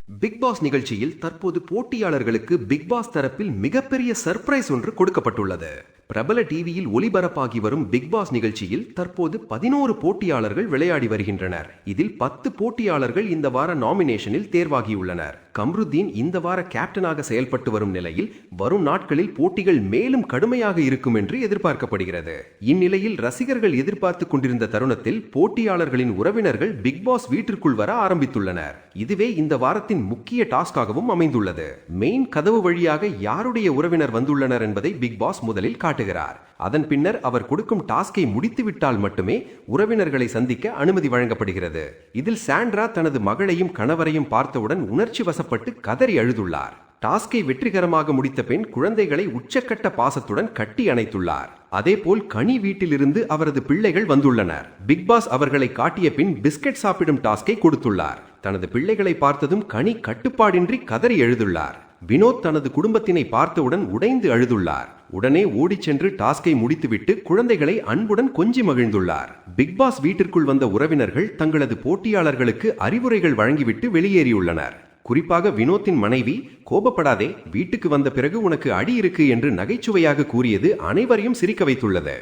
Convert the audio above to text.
Big pass நிகழ்ச்சியில் தற்போது போட்டியாளர்களுக்கு big pass தரப்பில் மிகப்பெரிய சர்ப்ரைஸ் ஒன்று கொடுக்கப்பட்டுள்ளது. பிரபல டிவியில் ஒளிபரப்பாகி வரும் பிக் பாஸ் நிகழ்ச்சியில் தற்போது 11 போட்டியாளர்கள் விளையாடி வருகின்றனர். இதில் 10 போட்டியாளர்கள் இந்த வார நாமினேஷனில் தேர்வாகியுள்ளனர். கம்ருதீன் இந்த வார கேப்டனாக செயல்பட்டு வரும் நிலையில் வரும் நாட்களில் போட்டிகள் மேலும் கடுமையாக இருக்கும் என்று எதிர்பார்க்கப்படுகிறது. இந்நிலையில் ரசிகர்கள் எதிர்பார்த்து கொண்டிருந்த தருணத்தில் போட்டியாளர்களின் உறவினர்கள் பிக் பாஸ் வீட்டிற்குள் வர ஆரம்பித்துள்ளனர். இதுவே இந்த வாரத்தின் முக்கிய டாஸ்காகவும் அமைந்துள்ளது. மெயின் கதவு வழியாக யாருடைய உறவினர் வந்துள்ளனர் என்பதை பிக் பாஸ் முதலில் காட்டுகிறார். அதன் பின்னர் அவர் கொடுக்கும் டாஸ்கை முடித்துவிட்டால் மட்டுமே உறவினர்களை சந்திக்க அனுமதி வழங்கப்படுகிறது. இதில் சாண்ட்ரா தனது மகளையும் கணவரையும் பார்த்தவுடன் உணர்ச்சி வசப்பட்டு கதறி அழுதுள்ளார். டாஸ்கை வெற்றிகரமாக முடித்த பெண் குழந்தைகளை உச்சக்கட்ட பாசத்துடன் கட்டி அணைத்துள்ளார். அதேபோல் கனி வீட்டிலிருந்து அவரது பிள்ளைகள் வந்துள்ளனர். பிக் பாஸ் அவர்களை காட்டிய பின் பிஸ்கட் சாப்பிடும் டாஸ்கை கொடுத்துள்ளார். தனது பிள்ளைகளை பார்த்ததும் கனி கட்டுப்பாடின்றி கதறி எழுதுள்ளார். வினோத் தனது குடும்பத்தினை பார்த்தவுடன் உடைந்து அழுதுள்ளார். உடனே ஓடிச் சென்று டாஸ்கை முடித்துவிட்டு குழந்தைகளை அன்புடன் கொஞ்சி மகிழ்ந்துள்ளார். பிக் பாஸ் வீட்டிற்குள் வந்த உறவினர்கள் தங்களது போட்டியாளர்களுக்கு அறிவுரைகள் வழங்கிவிட்டு வெளியேறியுள்ளனர். குறிப்பாக வினோத்தின் மனைவி, கோபப்படாதே, வீட்டுக்கு வந்த பிறகு உனக்கு அடி இருக்கு என்று நகைச்சுவையாக கூறியது அனைவரையும் சிரிக்க வைத்துள்ளது.